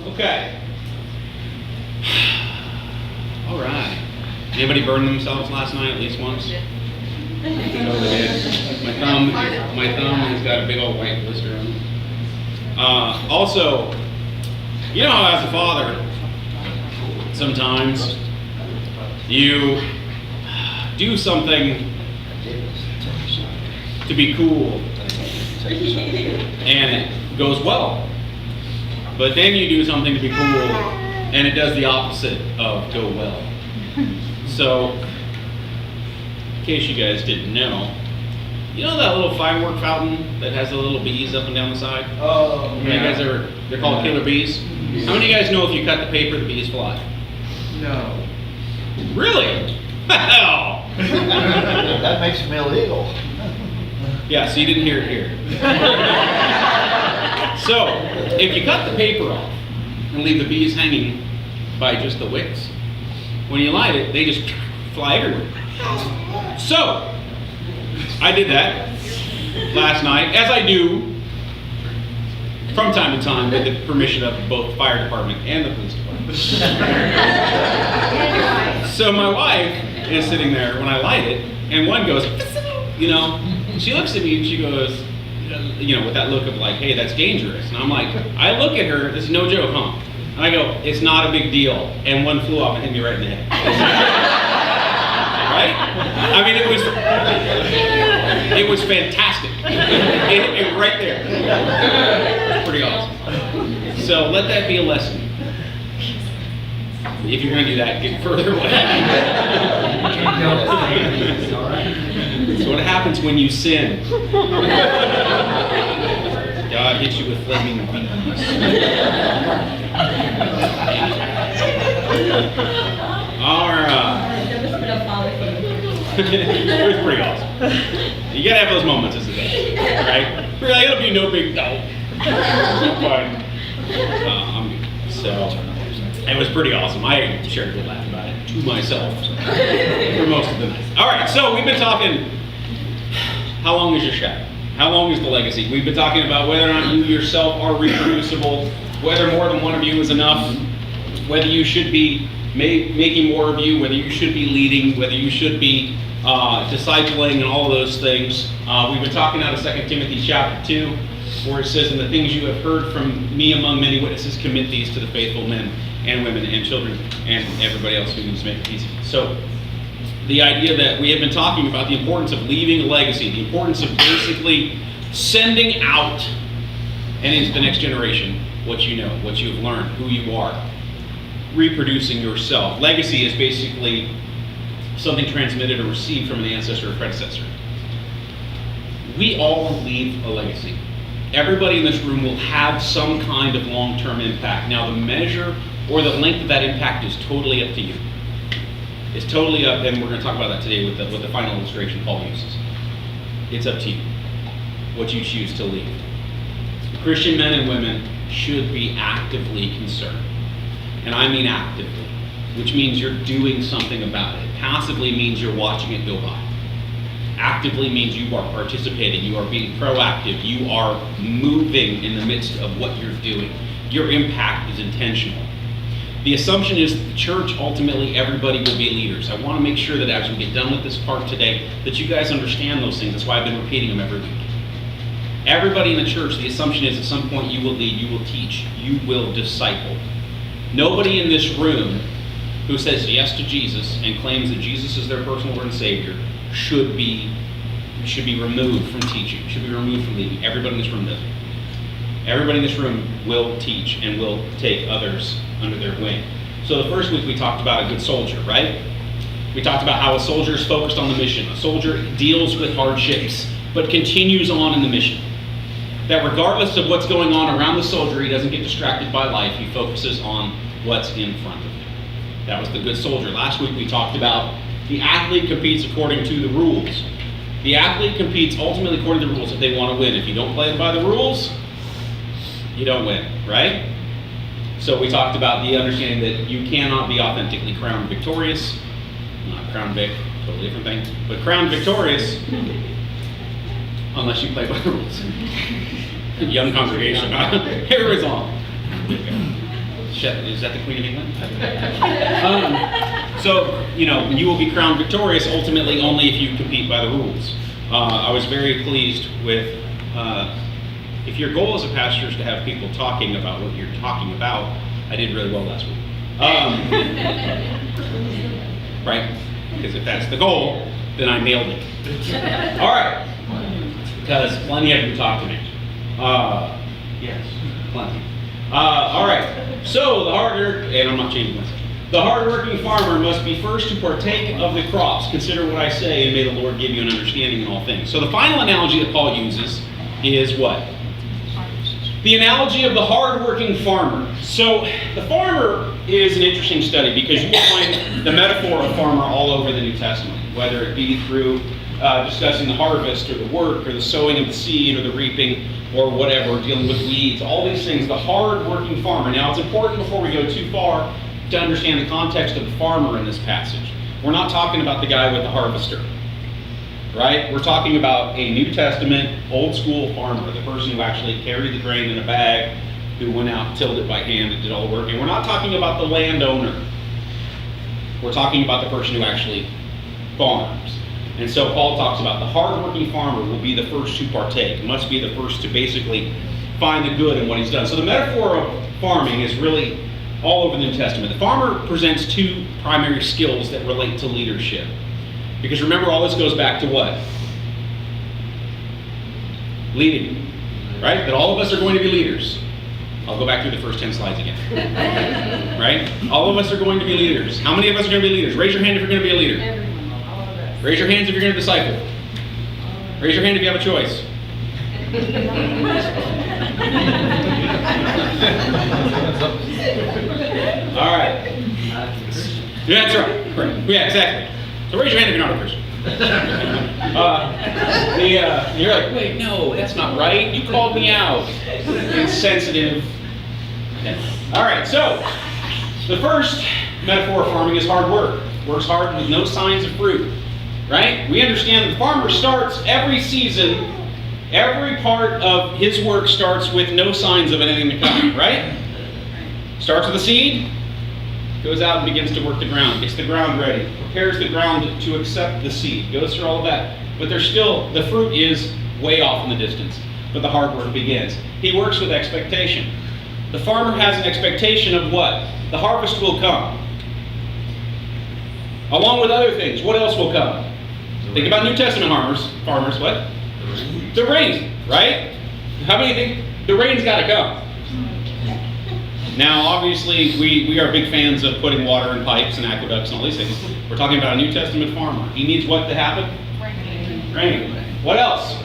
Okay. All right. Anybody burn themselves last night at least once? My thumb has got a big old white blister on it. Also, you know how as a father, sometimes you do something to be cool and it goes well. But then you do something to be cool and it does the opposite of go well. So, in case you guys didn't know, you know that little firework fountain that has the little bees up and down the side? Oh, You guys they're called killer bees? How many of you guys know if you cut the paper, the bees fly? No. Really? Wow. That makes them illegal. Yeah, so you didn't hear it here. So, if you cut the paper off and leave the bees hanging by just the wicks, when you light it, they just fly everywhere. So, I did that last night, as I do from time to time with the permission of both the fire department and the police department. So my wife is sitting there when I light it, and one goes, you know, she looks at me and she goes, you know, with that look of like, hey, that's dangerous. And I'm like, I look at her, this is no joke, huh? And I go, it's not a big deal. And one flew off and hit me right in the head. Right? I mean, it was fantastic. It right there. It's pretty awesome. So let that be a lesson. If you're going to do that, get further away. That's what happens when you sin. God hits you with flaming bees. All right. It was pretty awesome. You gotta have those moments as a dad, right? We're like, it'll be no big deal. Fine. I'm good. So, it was pretty awesome. I shared a good laugh about it to myself for most of the night. All right, so we've been talking, how long is your shadow? How long is the legacy? We've been talking about whether or not you yourself are reproducible, whether more than one of you is enough, whether you should be making more of you, whether you should be leading, whether you should be discipling, and all of those things. We've been talking out of 2 Timothy chapter 2, where it says, "And the things you have heard from me among many witnesses, commit these to the faithful men and women and children and everybody else who needs to make it easy." So, the idea that we have been talking about the importance of leaving a legacy, the importance of basically sending out and into the next generation what you know, what you have learned, who you are, reproducing yourself. Legacy is basically something transmitted or received from an ancestor or predecessor. We all leave a legacy. Everybody in this room will have some kind of long-term impact. Now, the measure or the length of that impact is totally up to you. It's totally up, and we're going to talk about that today with the final illustration Paul uses. It's up to you, what you choose to leave. Christian men and women should be actively concerned. And I mean actively, which means you're doing something about it. Passively means you're watching it go by. Actively means you are participating, you are being proactive, you are moving in the midst of what you're doing. Your impact is intentional. The assumption is that the church, ultimately, everybody will be leaders. I want to make sure that as we get done with this part today, that you guys understand those things. That's why I've been repeating them every week. Everybody in the church, the assumption is at some point you will lead, you will teach, you will disciple. Nobody in this room who says yes to Jesus and claims that Jesus is their personal Lord and Savior should be removed from teaching, should be removed from leading. Everybody in this room does it. Everybody in this room will teach and will take others under their wing. So the first week we talked about a good soldier, right? We talked about how a soldier is focused on the mission. A soldier deals with hardships, but continues on in the mission. That regardless of what's going on around the soldier, he doesn't get distracted by life. He focuses on what's in front of him. That was the good soldier. Last week we talked about the athlete competes according to the rules. The athlete competes ultimately according to the rules if they want to win. If you don't play by the rules, you don't win, right? So we talked about the understanding that you cannot be authentically crowned victorious. Not crowned vic, totally different thing. But crowned victorious unless you play by the rules. Young congregation, everybody's on. Is that the Queen of England? So, you will be crowned victorious ultimately only if you compete by the rules. I was very pleased with, if your goal as a pastor is to have people talking about what you're talking about, I did really well last week. Right? Because if that's the goal, then I nailed it. All right. Because plenty of you talk to me. Yes, plenty. All right. So and I'm not changing myself. The hardworking farmer must be first to partake of the crops. Consider what I say, and may the Lord give you an understanding in all things. So the final analogy that Paul uses is what? The analogy of the hardworking farmer. So the farmer is an interesting study because you will find the metaphor of farmer all over the New Testament, whether it be through discussing the harvest or the work or the sowing of the seed or the reaping or whatever, dealing with weeds, all these things, the hard-working farmer. Now, it's important before we go too far to understand the context of the farmer in this passage. We're not talking about the guy with the harvester, right? We're talking about a New Testament, old-school farmer, the person who actually carried the grain in a bag, who went out, tilled it by hand, and did all the work. And we're not talking about the landowner. We're talking about the person who actually farms. And so Paul talks about the hardworking farmer will be the first to partake, must be the first to basically find the good in what he's done. So the metaphor of farming is really all over the New Testament. The farmer presents two primary skills that relate to leadership. Because remember, all this goes back to what? Leading, right? That all of us are going to be leaders. I'll go back through the first 10 slides again. Right? All of us are going to be leaders. How many of us are going to be leaders? Raise your hand if you're going to be a leader. Raise your hands if you're going to disciple. Raise your hand if you have a choice. All right. Yeah, that's right. Right. Yeah, exactly. So raise your hand if you're not a Christian. You're like, wait, no, that's not right. You called me out. Insensitive. All right, so the first metaphor of farming is hard work. Works hard with no signs of fruit. Right? We understand that the farmer starts every season, every part of his work starts with no signs of anything to come, right? Starts with a seed, goes out and begins to work the ground, gets the ground ready, prepares the ground to accept the seed, goes through all of that. But there's still, the fruit is way off in the distance, but the hard work begins. He works with expectation. The farmer has an expectation of what? The harvest will come. Along with other things, what else will come? Think about New Testament farmers, what? The rain, right? How many think the rain's got to come? Now, obviously, we are big fans of putting water in pipes and aqueducts and all these things. We're talking about a New Testament farmer. He needs what to happen? Rain. What else?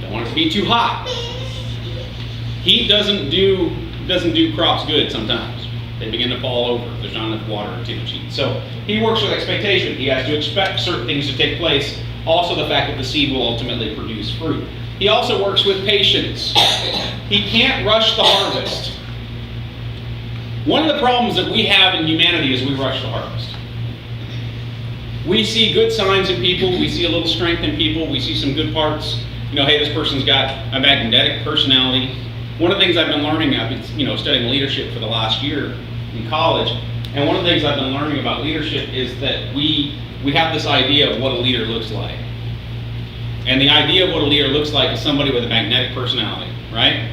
Don't want it to be too hot. Heat doesn't do crops good sometimes. They begin to fall over if there's not enough water or too much heat. So he works with expectation. He has to expect certain things to take place. Also the fact that the seed will ultimately produce fruit. He also works with patience. He can't rush the harvest. One of the problems that we have in humanity is we rush the harvest. We see good signs in people. We see a little strength in people. We see some good parts. Hey, this person's got a magnetic personality. One of the things I've been learning, I've been studying leadership for the last year in college, and one of the things I've been learning about leadership is that we have this idea of what a leader looks like. And the idea of what a leader looks like is somebody with a magnetic personality, right?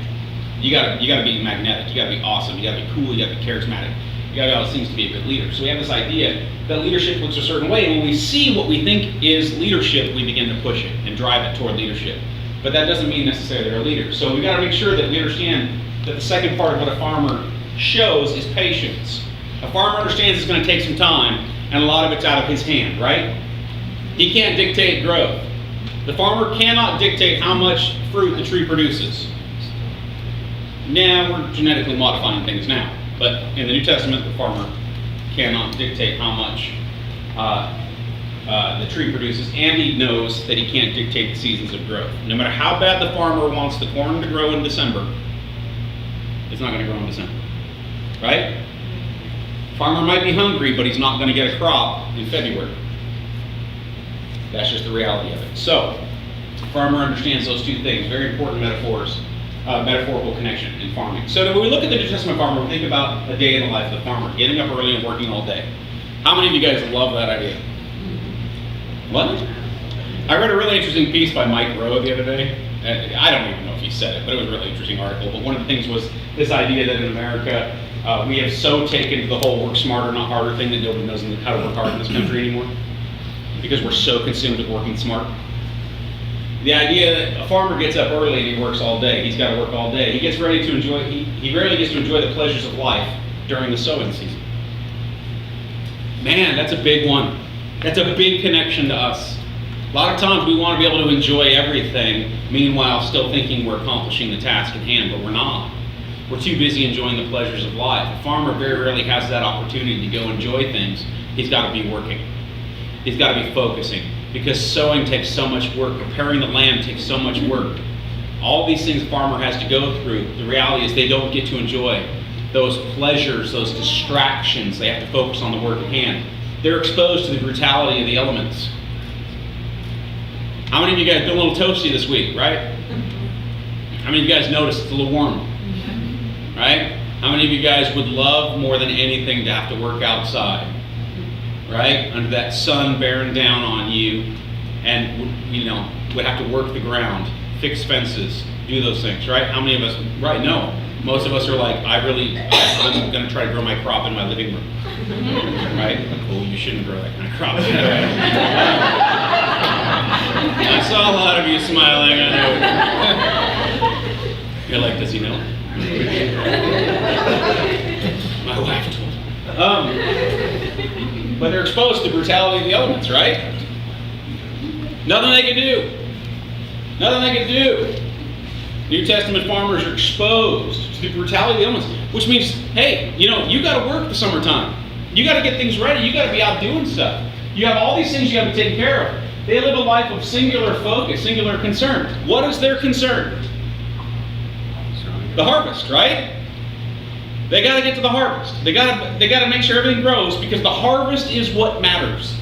You gotta be magnetic, you gotta be awesome, you gotta be cool, you gotta be charismatic, you gotta be all these things to be a good leader. So we have this idea that leadership looks a certain way, and when we see what we think is leadership, we begin to push it and drive it toward leadership. But that doesn't mean necessarily they're a leader. So we gotta make sure that we understand that the second part of what a farmer shows is patience. A farmer understands it's gonna take some time, and a lot of it's out of his hand, right? He can't dictate growth. The farmer cannot dictate how much fruit the tree produces. Now, we're genetically modifying things now, but in the New Testament, the farmer cannot dictate how much the tree produces, and he knows that he can't dictate the seasons of growth. No matter how bad the farmer wants the corn to grow in December, it's not going to grow in December, right? Farmer might be hungry, but he's not going to get a crop in February. That's just the reality of it. So, the farmer understands those two things, very important metaphors metaphorical connection in farming. So when we look at the New Testament farmer, we think about a day in the life of the farmer, getting up early and working all day. How many of you guys love that idea? What? I read a really interesting piece by Mike Rowe the other day. I don't even know if he said it, but it was a really interesting article. But one of the things was this idea that in America, we have so taken to the whole work smarter, not harder thing that nobody knows how to work hard in this country anymore. Because we're so consumed with working smart. The idea that a farmer gets up early and he works all day. He's got to work all day. He gets ready to enjoy, he rarely gets to enjoy the pleasures of life during the sowing season. Man, that's a big one. That's a big connection to us. A lot of times we want to be able to enjoy everything, meanwhile still thinking we're accomplishing the task at hand, but we're not. We're too busy enjoying the pleasures of life. A farmer very rarely has that opportunity to go enjoy things. He's got to be working. He's got to be focusing, because sowing takes so much work. Preparing the land takes so much work. All these things a farmer has to go through. The reality is they don't get to enjoy those pleasures, those distractions. They have to focus on the work at hand. They're exposed to the brutality of the elements. How many of you guys been a little toasty this week, right? How many of you guys noticed it's a little warm? Right? How many of you guys would love more than anything to have to work outside? Right? Under that sun bearing down on you, and would have to work the ground, fix fences, do those things, right? How many of us, right? No. Most of us are like, I'm going to try to grow my crop in my living room. Right? Oh, you shouldn't grow that kind of crop. I saw a lot of you smiling, I know. You're like, does he know? My wife told him. But they're exposed to the brutality of the elements, right? Nothing they can do. Nothing they can do. New Testament farmers are exposed to the brutality of the elements, which means, hey, you got to work the summertime. You got to get things ready. You got to be out doing stuff. You have all these things you got to be taking care of. They live a life of singular focus, singular concern. What is their concern? The harvest, right? They got to get to the harvest. They got to make sure everything grows, because the harvest is what matters.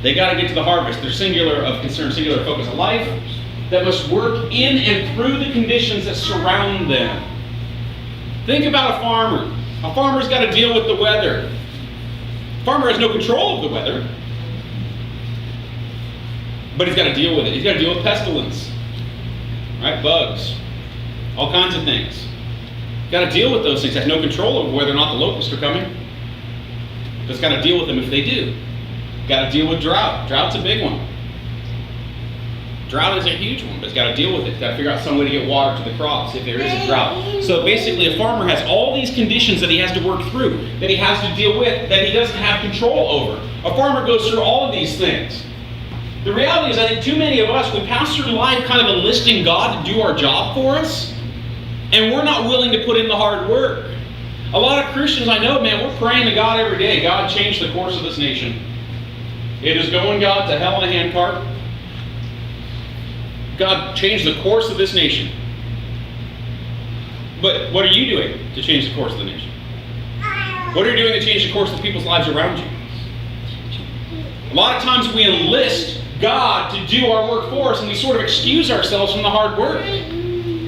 They got to get to the harvest. They're singular of concern, singular focus. A life that must work in and through the conditions that surround them. Think about a farmer. A farmer's got to deal with the weather. A farmer has no control of the weather, but he's got to deal with it. He's got to deal with pestilence, right? Bugs, all kinds of things. Got to deal with those things. Has no control over whether or not the locusts are coming. Just got to deal with them if they do. Got to deal with drought. Drought's a big one. Drought is a huge one, but it's got to deal with it. It's got to figure out some way to get water to the crops if there is a drought. So basically, a farmer has all these conditions that he has to work through, that he has to deal with, that he doesn't have control over. A farmer goes through all of these things. The reality is, I think too many of us, we pass through life kind of enlisting God to do our job for us, and we're not willing to put in the hard work. A lot of Christians I know, man, we're praying to God every day. God, change the course of this nation. It is going, God, to hell in a handcart. God, change the course of this nation. But what are you doing to change the course of the nation? What are you doing to change the course of the people's lives around you? A lot of times we enlist God to do our work for us, and we sort of excuse ourselves from the hard work.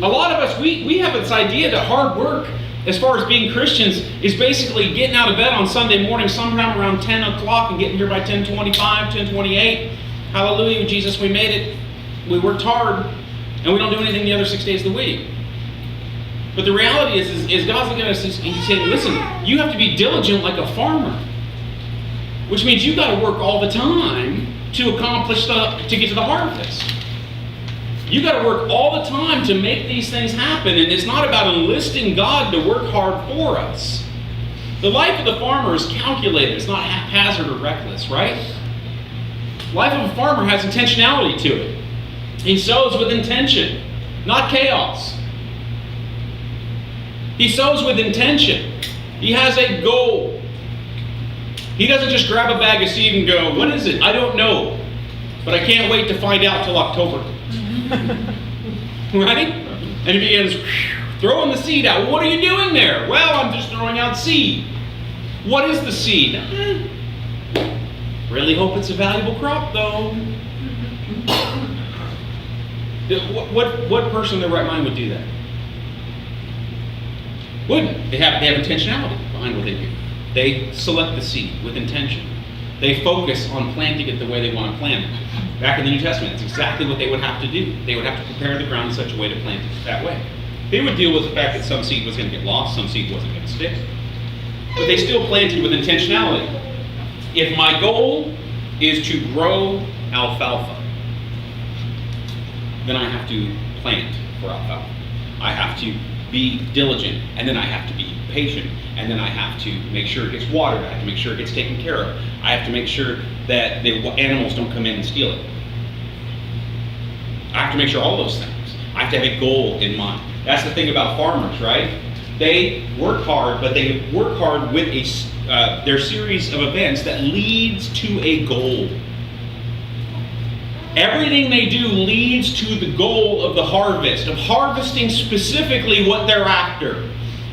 A lot of us, we have this idea that hard work, as far as being Christians, is basically getting out of bed on Sunday morning sometime around 10 o'clock and getting here by 10:25, 10:28. Hallelujah, Jesus, we made it. We worked hard, and we don't do anything the other 6 days of the week. But the reality is God's looking at us, and He's saying, listen, you have to be diligent like a farmer. Which means you got to work all the time to accomplish to get to the harvest. You got to work all the time to make these things happen, and it's not about enlisting God to work hard for us. The life of the farmer is calculated. It's not haphazard or reckless, right? The life of a farmer has intentionality to it. He sows with intention, not chaos. He sows with intention. He has a goal. He doesn't just grab a bag of seed and go, what is it? I don't know. But I can't wait to find out till October. Right? And he begins throwing the seed out. What are you doing there? Well, I'm just throwing out seed. What is the seed? Really hope it's a valuable crop, though. What person in their right mind would do that? Wouldn't. They have intentionality behind what they do. They select the seed with intention. They focus on planting it the way they want to plant it. Back in the New Testament, it's exactly what they would have to do. They would have to prepare the ground in such a way to plant it that way. They would deal with the fact that some seed was going to get lost, some seed wasn't going to stick. But they still planted with intentionality. If my goal is to grow alfalfa, then I have to plant for alfalfa. I have to be diligent, and then I have to be patient, and then I have to make sure it gets watered, I have to make sure it gets taken care of, I have to make sure that the animals don't come in and steal it. I have to make sure all those things. I have to have a goal in mind. That's the thing about farmers, right? They work hard, but they work hard with their series of events that leads to a goal. Everything they do leads to the goal of the harvest, of harvesting specifically what they're after.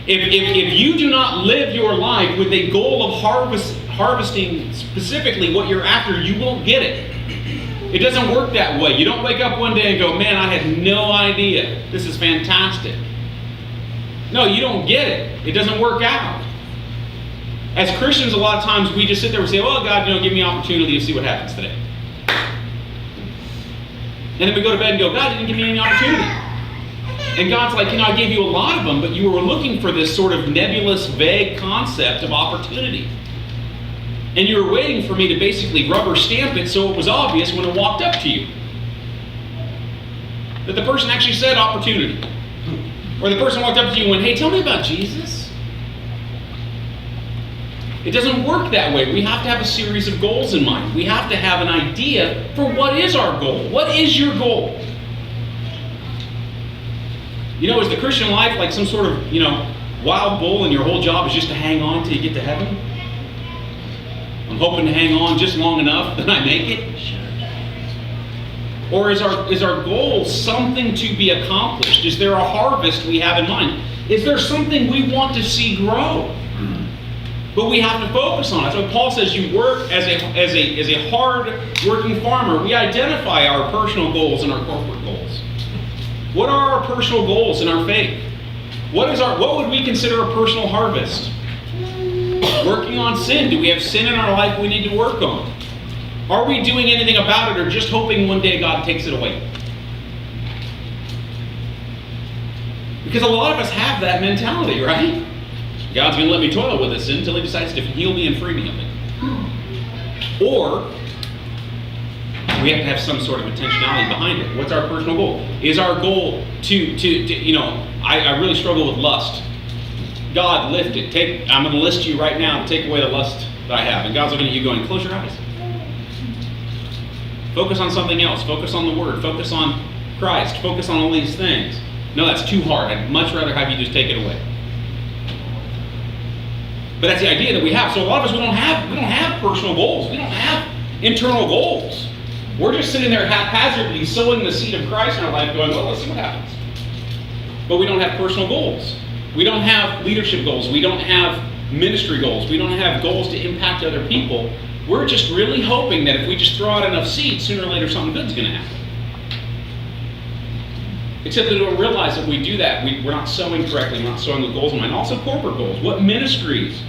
If you do not live your life with a goal of harvesting specifically what you're after, you won't get it. It doesn't work that way. You don't wake up one day and go, man, I had no idea. This is fantastic. No, you don't get it. It doesn't work out. As Christians, a lot of times we just sit there and say, well, God, give me an opportunity to see what happens today. And then we go to bed and go, God didn't give me any opportunity. And God's like, I gave you a lot of them, but you were looking for this sort of nebulous, vague concept of opportunity. And you were waiting for me to basically rubber stamp it so it was obvious when it walked up to you. That the person actually said opportunity. Or the person walked up to you and went, hey, tell me about Jesus. It doesn't work that way. We have to have a series of goals in mind. We have to have an idea for what is our goal. What is your goal? Is the Christian life like some sort of, wild bull and your whole job is just to hang on till you get to heaven? I'm hoping to hang on just long enough that I make it. Or is our goal something to be accomplished? Is there a harvest we have in mind? Is there something we want to see grow? But we have to focus on it. So Paul says you work as a hard-working farmer. We identify our personal goals and our corporate goals. What are our personal goals in our faith? What would we consider a personal harvest? Working on sin. Do we have sin in our life we need to work on? Are we doing anything about it or just hoping one day God takes it away? Because a lot of us have that mentality, right? God's going to let me toil with this sin until He decides to heal me and free me of it. Or we have to have some sort of intentionality behind it. What's our personal goal? Is our goal I really struggle with lust. God, lift it. I'm going to list you right now and take away the lust that I have. And God's looking at you going, close your eyes. Focus on something else. Focus on the Word. Focus on Christ. Focus on all these things. No, that's too hard. I'd much rather have you just take it away. But that's the idea that we have. So a lot of us, we don't have personal goals. We don't have internal goals. We're just sitting there haphazardly sowing the seed of Christ in our life going, well, let's see what happens. But we don't have personal goals. We don't have leadership goals. We don't have ministry goals. We don't have goals to impact other people. We're just really hoping that if we just throw out enough seeds, sooner or later something good's going to happen. Except that we don't realize that we do that. We're not sowing correctly. We're not sowing with goals in mind. Also corporate goals. What ministries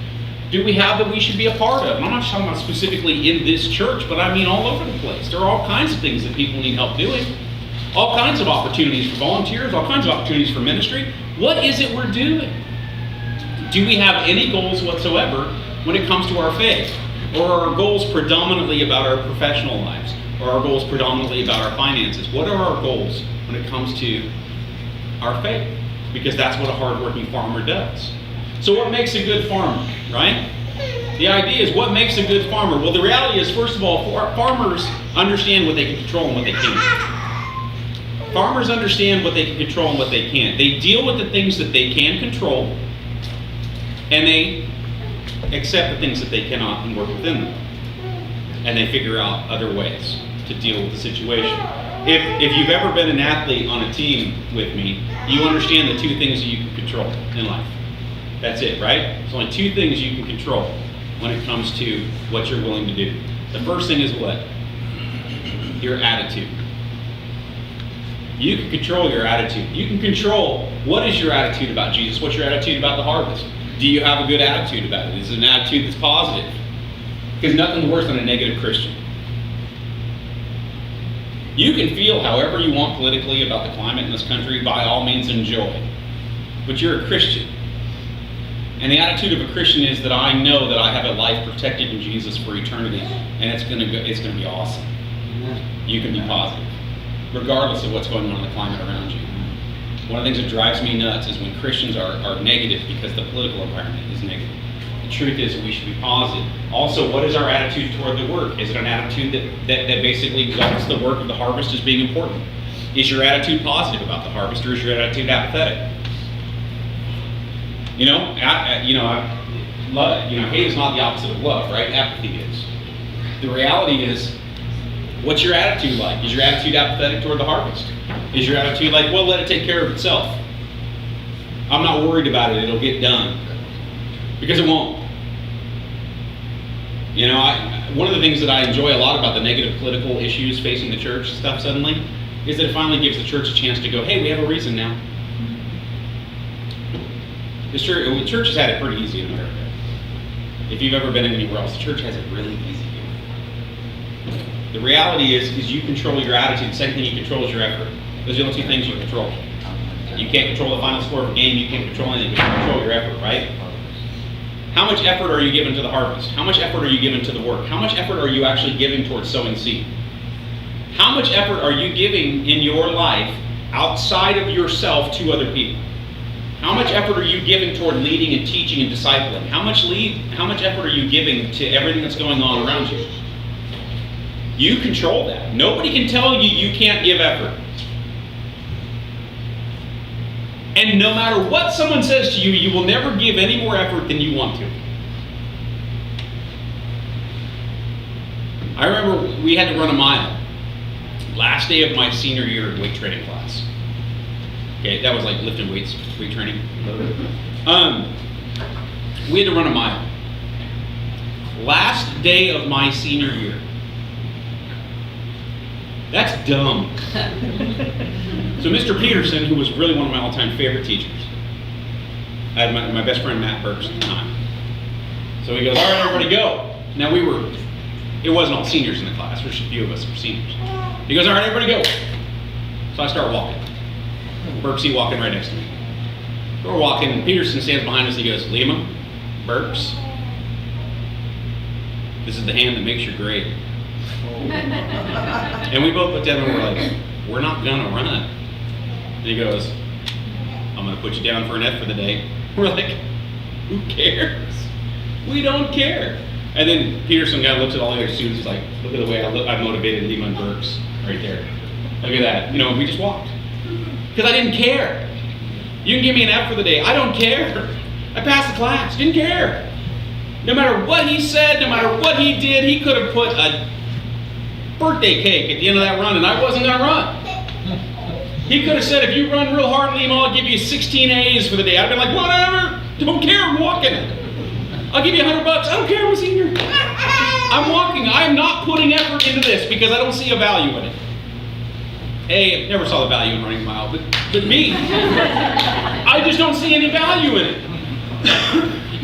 do we have that we should be a part of? And I'm not talking about specifically in this church, but I mean all over the place. There are all kinds of things that people need help doing. All kinds of opportunities for volunteers, all kinds of opportunities for ministry. What is it we're doing? Do we have any goals whatsoever when it comes to our faith? Or are our goals predominantly about our professional lives? Or are our goals predominantly about our finances? What are our goals when it comes to our faith? Because that's what a hardworking farmer does. So what makes a good farmer, right? The idea is what makes a good farmer? Well, the reality is, first of all, farmers understand what they can control and what they can't. Farmers understand what they can control and what they can't. They deal with the things that they can control, and they accept the things that they cannot and work within them. And they figure out other ways to deal with the situation. If you've ever been an athlete on a team with me, you understand the two things that you can control in life. That's it, right? There's only two things you can control when it comes to what you're willing to do. The first thing is what? Your attitude. You can control your attitude. You can control what is your attitude about Jesus, what's your attitude about the harvest. Do you have a good attitude about it? Is it an attitude that's positive? Because nothing's worse than a negative Christian. You can feel however you want politically about the climate in this country, by all means enjoy. But you're a Christian. And the attitude of a Christian is that I know that I have a life protected in Jesus for eternity, and it's going to be awesome. You can be positive, regardless of what's going on in the climate around you. One of the things that drives me nuts is when Christians are negative because the political environment is negative. The truth is that we should be positive. Also, what is our attitude toward the work? Is it an attitude that basically exalts the work of the harvest as being important? Is your attitude positive about the harvest, or is your attitude apathetic? Hate is not the opposite of love, right? Apathy is. The reality is, what's your attitude like? Is your attitude apathetic toward the harvest? Is your attitude like, well, let it take care of itself? I'm not worried about it, it'll get done. Because it won't. One of the things that I enjoy a lot about the negative political issues facing the church stuff suddenly is that it finally gives the church a chance to go, hey, we have a reason now. The church has had it pretty easy in America. If you've ever been anywhere else, the church has it really easy here. The reality is you control your attitude. The second thing you control is your effort. Those are the only two things you control. You can't control the final score of a game. You can't control anything, but you control your effort, right? How much effort are you giving to the harvest? How much effort are you giving to the work? How much effort are you actually giving towards sowing seed? How much effort are you giving in your life outside of yourself to other people? How much effort are you giving toward leading and teaching and discipling? How much effort are you giving to everything that's going on around you? You control that. Nobody can tell you you can't give effort. And no matter what someone says to you, you will never give any more effort than you want to. I remember we had to run a mile. Last day of my senior year weight training class. Okay, that was like lifting weights, weight training. We had to run a mile. Last day of my senior year. That's dumb. So Mr. Peterson, who was really one of my all-time favorite teachers, I had my best friend Matt Burks at the time. So he goes, all right, everybody go. Now it wasn't all seniors in the class, there's a few of us who were seniors. He goes, all right, everybody go. So I start walking. Burksy walking right next to me. So we're walking, and Peterson stands behind us, and he goes, Lima, Burks, this is the hand that makes your grade. And we both looked at him and we're like, we're not gonna run. And he goes, I'm gonna put you down for an F for the day. We're like, who cares? We don't care. And then Peterson kind of looks at all the other students, like, look at the way I motivated Lima and Burks right there. Look at that. We just walked. Because I didn't care. You can give me an F for the day. I don't care. I passed the class. Didn't care. No matter what he said, no matter what he did, he could have put a birthday cake at the end of that run, and I wasn't going to run. He could have said, if you run real hard, Lima, I'll give you 16 A's for the day. I'd been like, whatever. Don't care. I'm walking. I'll give you $100. I don't care. I'm a senior. I'm walking. I'm not putting effort into this because I don't see a value in it. A, I never saw the value in running a mile, but B, I just don't see any value in it.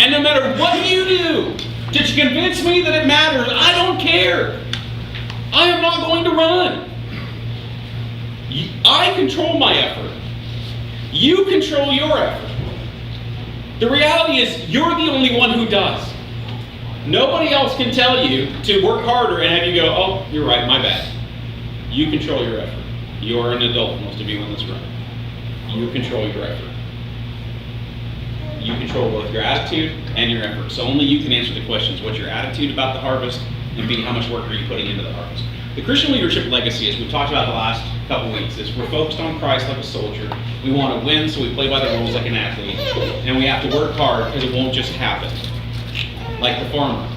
And no matter what you do to convince me that it matters, I don't care. I am not going to run. I control my effort. You control your effort. The reality is you're the only one who does. Nobody else can tell you to work harder and have you go, oh, you're right, my bad. You control your effort. You're an adult, most of you on this room. You control your effort. You control both your attitude and your effort. So only you can answer the questions, what's your attitude about the harvest, and B, how much work are you putting into the harvest? The Christian leadership legacy, as we've talked about the last couple weeks, is we're focused on Christ like a soldier. We want to win, so we play by the rules like an athlete. And we have to work hard because it won't just happen. Like the farmer.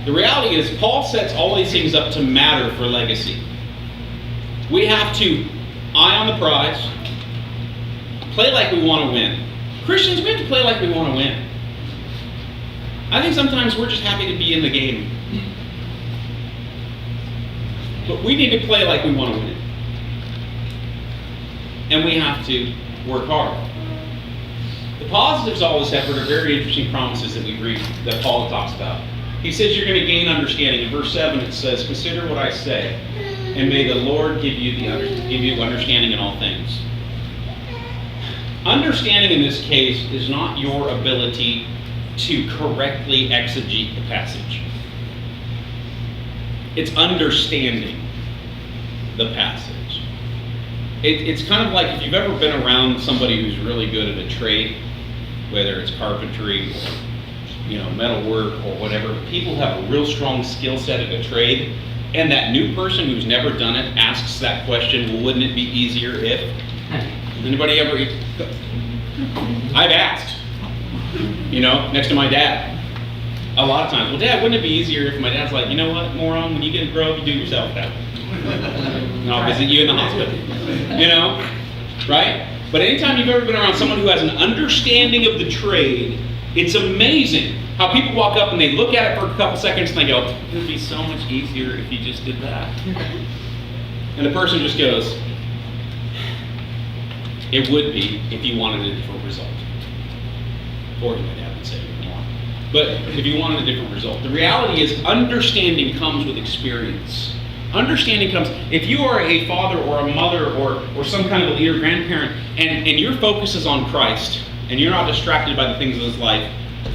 The reality is, Paul sets all these things up to matter for legacy. We have to eye on the prize, play like we want to win. Christians, we have to play like we want to win. I think sometimes we're just happy to be in the game. But we need to play like we want to win. and we have to work hard. The positives of all this effort are very interesting promises that we read, that Paul talks about. He says you're going to gain understanding. In verse 7 it says, "Consider what I say, and may the Lord give you understanding in all things." Understanding in this case is not your ability to correctly exegete the passage. It's understanding the passage. It's kind of like if you've ever been around somebody who's really good at a trade, whether it's carpentry or metal work or whatever. People have a real strong skill set at a trade, and that new person who's never done it asks that question, well, wouldn't it be easier if? Anybody ever? I've asked, next to my dad. A lot of times, well, Dad, wouldn't it be easier if my dad's like, you know what, moron, when you get a grow up, you do it yourself, Dad. And I'll visit you in the hospital. Right? But anytime you've ever been around someone who has an understanding of the trade, it's amazing how people walk up and they look at it for a couple seconds and they go, it would be so much easier if you just did that. And the person just goes, it would be if you wanted a different result. Or my dad would say, but if you wanted a different result. The reality is understanding comes with experience. Understanding comes, if you are a father or a mother or some kind of a leader, grandparent, and your focus is on Christ, and you're not distracted by the things of this life,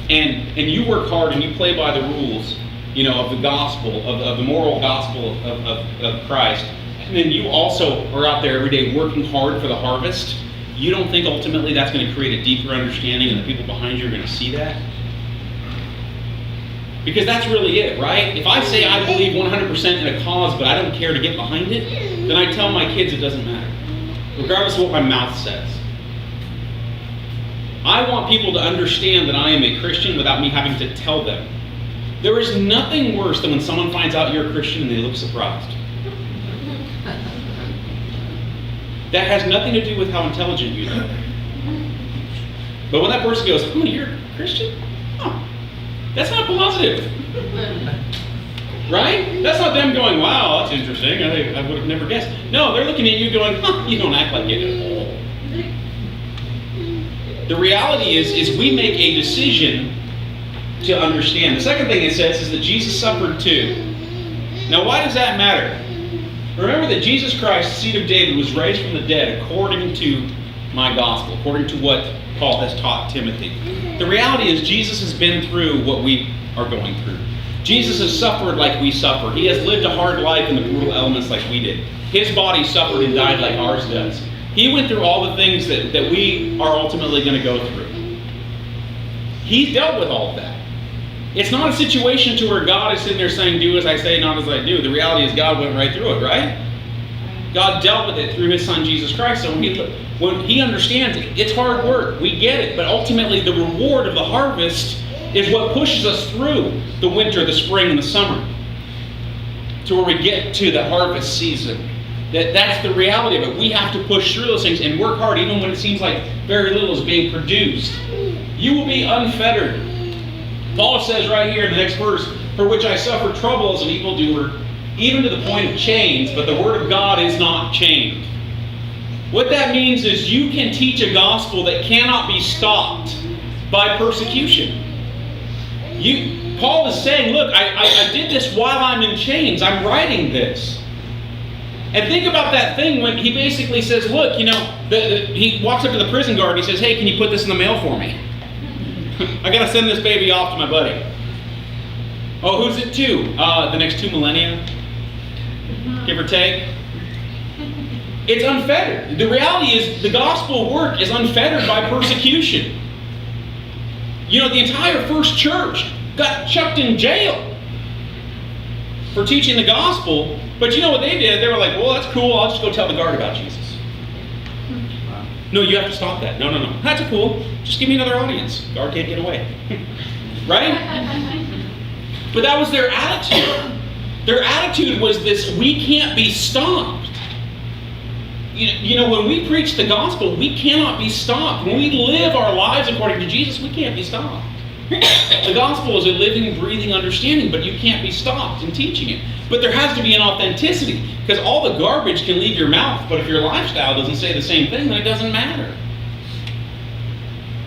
and you work hard and you play by the rules, of the gospel, of the moral gospel of Christ, and then you also are out there every day working hard for the harvest, you don't think ultimately that's going to create a deeper understanding and the people behind you are going to see that? Because that's really it, right? If I say I believe 100% in a cause, but I don't care to get behind it, then I tell my kids it doesn't matter, regardless of what my mouth says. I want people to understand that I am a Christian without me having to tell them. There is nothing worse than when someone finds out you're a Christian and they look surprised. That has nothing to do with how intelligent you are. But when that person goes, oh, you're a Christian? Oh, that's not positive. Right? That's not them going, wow, that's interesting. I would have never guessed. No, they're looking at you going, you don't act like it at all. The reality is we make a decision to understand. The second thing it says is that Jesus suffered too. Now, why does that matter? Remember that Jesus Christ, the seed of David, was raised from the dead according to my gospel, according to what Paul has taught Timothy. The reality is Jesus has been through what we are going through. Jesus has suffered like we suffer. He has lived a hard life in the brutal elements like we did. His body suffered and died like ours does. He went through all the things that we are ultimately going to go through. He's dealt with all of that. It's not a situation to where God is sitting there saying, do as I say, not as I do. The reality is God went right through it, right? God dealt with it through His Son, Jesus Christ. So when He understands it, it's hard work. We get it. But ultimately, the reward of the harvest is what pushes us through the winter, the spring, and the summer to where we get to the harvest season. That's the reality of it. We have to push through those things and work hard even when it seems like very little is being produced. You will be unfettered. Paul says right here in the next verse, for which I suffer trouble as an evildoer, even to the point of chains, but the word of God is not chained. What that means is you can teach a gospel that cannot be stopped by persecution. Paul is saying, look, I did this while I'm in chains. I'm writing this. And think about that thing when he basically says, look, he walks up to the prison guard and he says, hey, can you put this in the mail for me? I got to send this baby off to my buddy. Oh, who's it to? The next 2 millennia, give or take. It's unfettered. The reality is the gospel work is unfettered by persecution. The entire first church got chucked in jail for teaching the gospel. But you know what they did? They were like, well, that's cool. I'll just go tell the guard about Jesus. No, you have to stop that. No. That's cool. Just give me another audience. Guard can't get away. Right? But that was their attitude. Their attitude was this, we can't be stopped. When we preach the gospel, we cannot be stopped. When we live our lives according to Jesus, we can't be stopped. The gospel is a living, breathing understanding, but you can't be stopped in teaching it. But there has to be an authenticity, because all the garbage can leave your mouth, but if your lifestyle doesn't say the same thing, then it doesn't matter.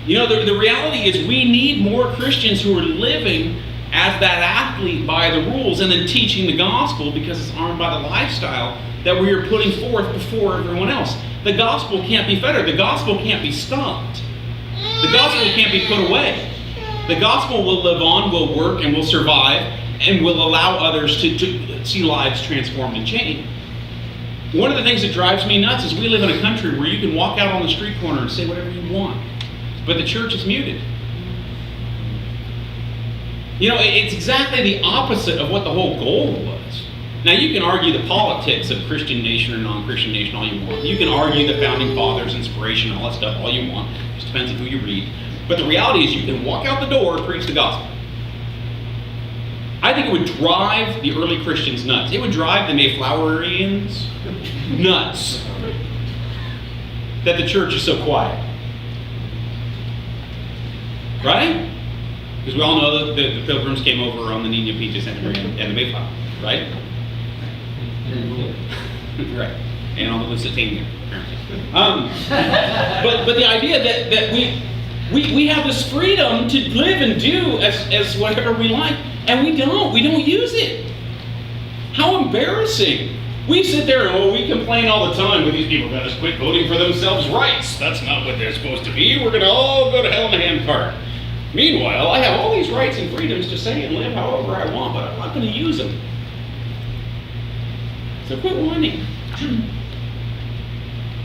You know, the reality is we need more Christians who are living as that athlete by the rules and then teaching the gospel, because it's armed by the lifestyle that we are putting forth before everyone else. The gospel can't be fettered. The gospel can't be stopped. The gospel can't be put away. The gospel will live on, will work, and will survive, and will allow others to see lives transformed and changed. One of the things that drives me nuts is we live in a country where you can walk out on the street corner and say whatever you want, but the church is muted. You know, it's exactly the opposite of what the whole goal was. Now, you can argue the politics of Christian nation or non-Christian nation all you want. You can argue the Founding Fathers' inspiration and all that stuff all you want. It just depends on who you read. But the reality is you can walk out the door and preach the gospel. I think it would drive the early Christians nuts. It would drive the Mayflowerians nuts that the church is so quiet. Right? Because we all know that the Pilgrims came over on the Nina Peaches and the Mayflower, right? Right. And on the Lusitania, apparently. But the idea that we have this freedom to live and do as whatever we like, and we don't use it. How embarrassing. We sit there and we complain all the time with these people that just quit voting for themselves rights. That's not what they're supposed to be. We're going to all go to hell in a handcart. Meanwhile, I have all these rights and freedoms to say and live however I want, but I'm not going to use them. So quit whining.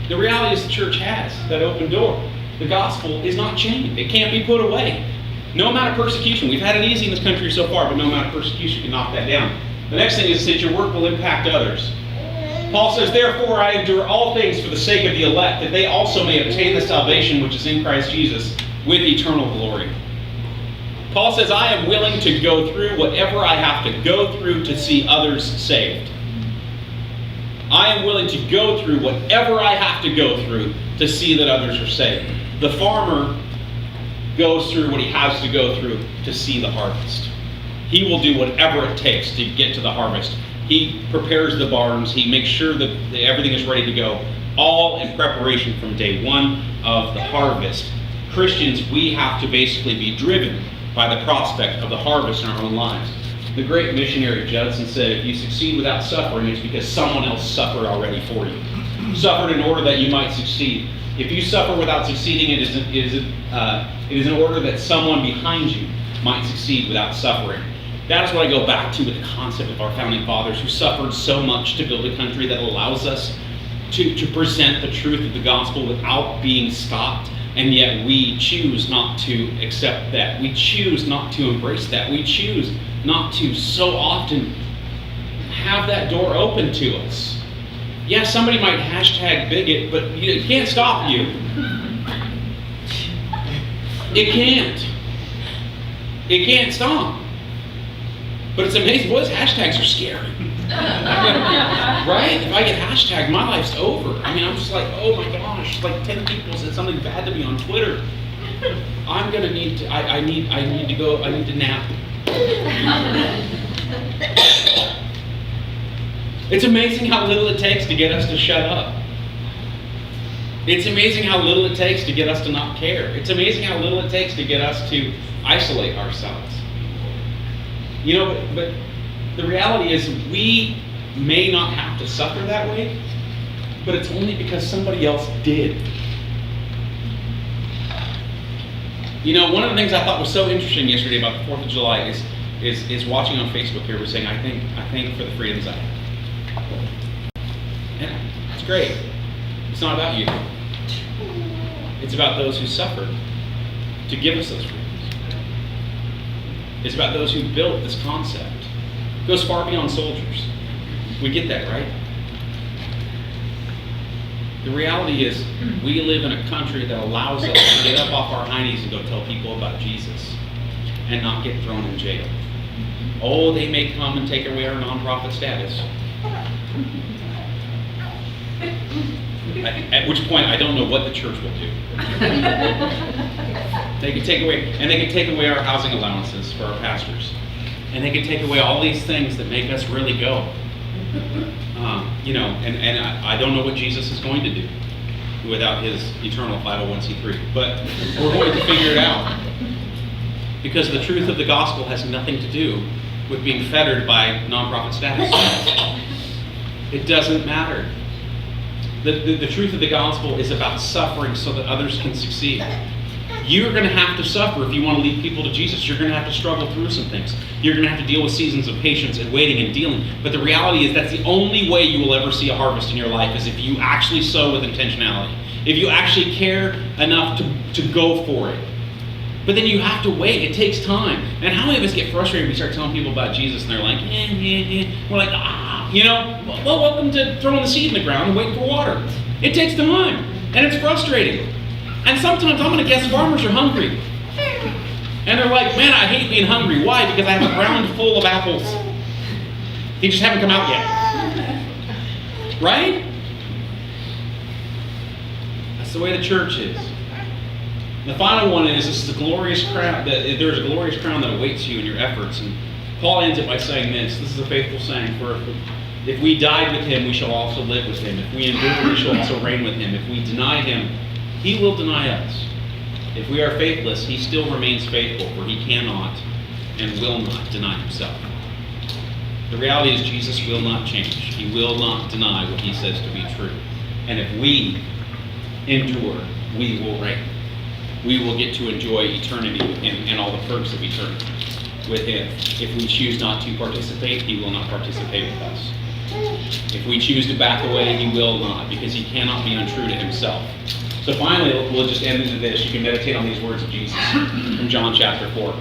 The reality is the church has that open door. The gospel is not chained. It can't be put away. No amount of persecution. We've had it easy in this country so far, but no amount of persecution can knock that down. The next thing is that your work will impact others. Paul says, therefore I endure all things for the sake of the elect, that they also may obtain the salvation which is in Christ Jesus with eternal glory. Paul says, I am willing to go through whatever I have to go through to see others saved. I am willing to go through whatever I have to go through to see that others are saved. The farmer goes through what he has to go through to see the harvest. He will do whatever it takes to get to the harvest. He prepares the barns. He makes sure that everything is ready to go, all in preparation from day one of the harvest. Christians, we have to basically be driven by the prospect of the harvest in our own lives. The great missionary Judson said, if you succeed without suffering, it's because someone else suffered already for you. Suffered in order that you might succeed. If you suffer without succeeding, it is in order that someone behind you might succeed without suffering. That is what I go back to with the concept of our founding fathers, who suffered so much to build a country that allows us to present the truth of the gospel without being stopped. And yet we choose not to accept that. We choose not to embrace that. We choose not to so often have that door open to us. Yeah, somebody might hashtag bigot, but it can't stop you. It can't. It can't stop. But it's amazing. Boys, hashtags are scary. Right? If I get hashtagged, my life's over. I mean, I'm just like, oh my gosh, like 10 people said something bad to me on Twitter. I'm gonna need to, I need to go, I need to nap. It's amazing how little it takes to get us to shut up. It's amazing how little it takes to get us to not care. It's amazing how little it takes to get us to isolate ourselves. You know, but the reality is we may not have to suffer that way, but it's only because somebody else did. You know, one of the things I thought was so interesting yesterday about the 4th of July is watching on Facebook here, we're saying, I think for the freedoms I have. And it's great. It's not about you. It's about those who suffered to give us those freedoms. It's about those who built this concept. It goes far beyond soldiers. We get that, right? The reality is, we live in a country that allows us to get up off our hindies and go tell people about Jesus and not get thrown in jail. Oh, they may come and take away our nonprofit status. At which point, I don't know what the church will do. They could take away, and they could take away our housing allowances for our pastors. And they could take away all these things that make us really go. And I don't know what Jesus is going to do without his eternal 501c3. But we're going to figure it out. Because the truth of the gospel has nothing to do with being fettered by nonprofit status. It doesn't matter. The truth of the gospel is about suffering so that others can succeed. You're going to have to suffer if you want to lead people to Jesus. You're going to have to struggle through some things. You're going to have to deal with seasons of patience and waiting and dealing. But the reality is that's the only way you will ever see a harvest in your life, is if you actually sow with intentionality. If you actually care enough to go for it. But then you have to wait. It takes time. And how many of us get frustrated when we start telling people about Jesus and they're like, We're like, well, welcome to throwing the seed in the ground and waiting for water. It takes time. And it's frustrating. And sometimes I'm going to guess farmers are hungry. And they're like, man, I hate being hungry. Why? Because I have a ground full of apples. They just haven't come out yet. Right? That's the way the church is. And the final one is, this is a glorious crown. There's a glorious crown that awaits you in your efforts. And Paul ends it by saying this. This is a faithful saying. For if we died with him, we shall also live with him. If we endure, we shall also reign with him. If we deny him, he will deny us. If we are faithless, he still remains faithful, for he cannot and will not deny himself. The reality is Jesus will not change. He will not deny what he says to be true. And if we endure, we will reign. We will get to enjoy eternity with him and all the perks of eternity with him. If we choose not to participate, he will not participate with us. If we choose to back away, he will not, because he cannot be untrue to himself. So finally, we'll just end into this. You can meditate on these words of Jesus from John chapter 4.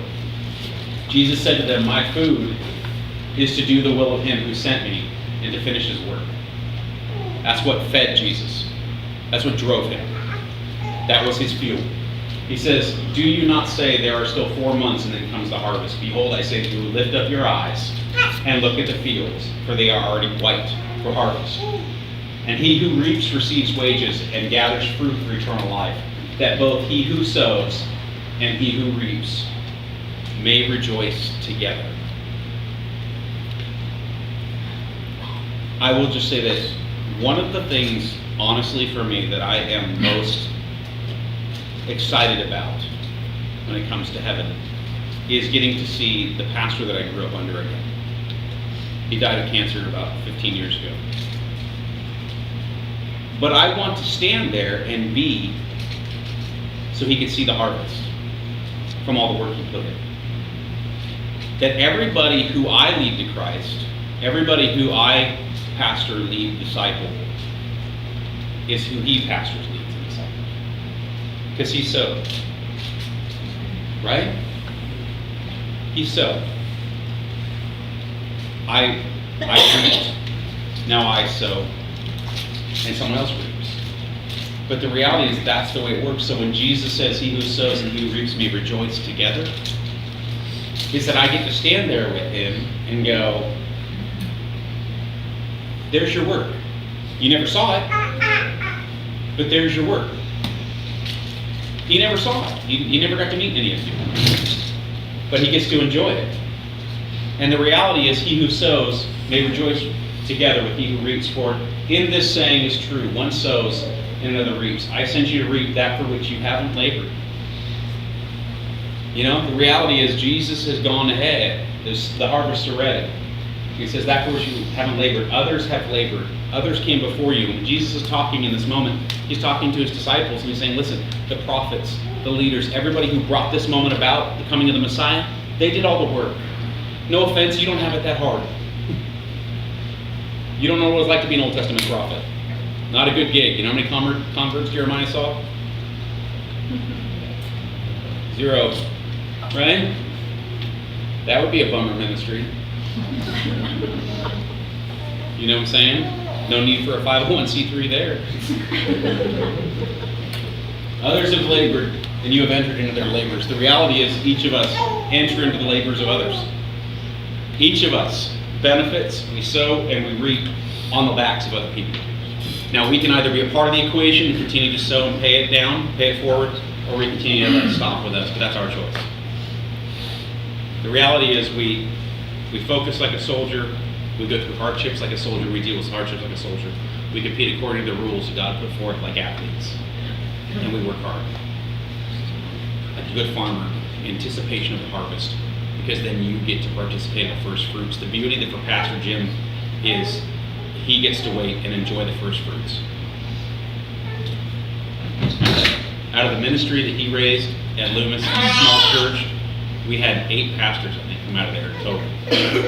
Jesus said to them, my food is to do the will of him who sent me and to finish his work. That's what fed Jesus. That's what drove him. That was his fuel. He says, do you not say there are still 4 months and then comes the harvest? Behold, I say to you, lift up your eyes and look at the fields, for they are already white for harvest. And he who reaps receives wages and gathers fruit for eternal life, that both he who sows and he who reaps may rejoice together. I will just say this. One of the things, honestly, for me, that I am most excited about when it comes to heaven is getting to see the pastor that I grew up under again. He died of cancer about 15 years ago. But I want to stand there and be so he could see the harvest from all the work he put in. That everybody who I lead to Christ, everybody who I pastor, lead, disciple, is who he pastors, leads, and disciples. Because he sowed. Right? He sowed. I reaped. Now I sow. And someone else reaps. But the reality is that's the way it works. So when Jesus says, he who sows and he who reaps may rejoice together, is that I get to stand there with him and go, there's your work. You never saw it, but there's your work. He never saw it. He never got to meet any of you. But he gets to enjoy it. And the reality is, he who sows may rejoice together with he who reaps. For in this saying is true, one sows and another reaps. I sent you to reap that for which you haven't labored. You know, the reality is Jesus has gone ahead. The harvests are ready. He says that for which you haven't labored. Others have labored. Others came before you. When Jesus is talking in this moment, he's talking to his disciples and he's saying, listen, the prophets, the leaders, everybody who brought this moment about, the coming of the Messiah, they did all the work. No offense, you don't have it that hard. You don't know what it's like to be an Old Testament prophet. Not a good gig. You know how many converts Jeremiah saw? 0. Right? That would be a bummer ministry. You know what I'm saying? No need for a 501c3 there. Others have labored, and you have entered into their labors. The reality is each of us enter into the labors of others. Each of us benefits, we sow, and we reap on the backs of other people. Now, we can either be a part of the equation and continue to sow and pay it down, pay it forward, or we continue to let it stop with us, but that's our choice. The reality is we focus like a soldier, we go through hardships like a soldier, we deal with hardships like a soldier. We compete according to the rules that God put forth like athletes, and we work hard. Like a good farmer, anticipation of the harvest, because then you get to participate in the first fruits. The beauty that for Pastor Jim is he gets to wait and enjoy the first fruits. Out of the ministry that he raised at Loomis, a small church, we had 8 pastors, I think, come out of there in total.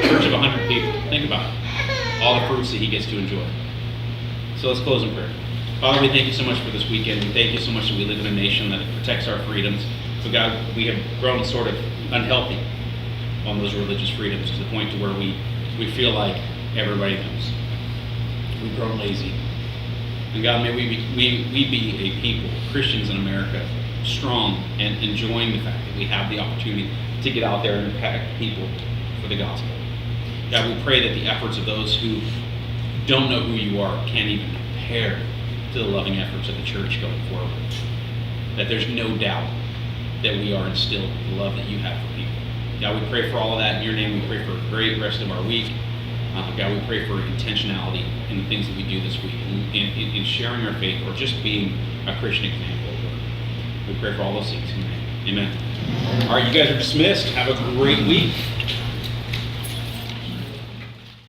Church of 100 people. Think about it. All the fruits that he gets to enjoy. So let's close in prayer. Father, we thank you so much for this weekend. We thank you so much that we live in a nation that protects our freedoms. But God, we have grown sort of unhealthy on those religious freedoms to the point to where we feel like everybody knows. We've grown lazy. And God, may we be a people, Christians in America, strong and enjoying the fact that we have the opportunity to get out there and impact people for the gospel. God, we pray that the efforts of those who don't know who you are can't even compare to the loving efforts of the church going forward. That there's no doubt that we are instilled with the love that you have for people. God, we pray for all of that in your name. We pray for a great rest of our week. God, we pray for intentionality in the things that we do this week, in sharing our faith or just being a Christian example. We pray for all those things in your name. Amen. All right, you guys are dismissed. Have a great week.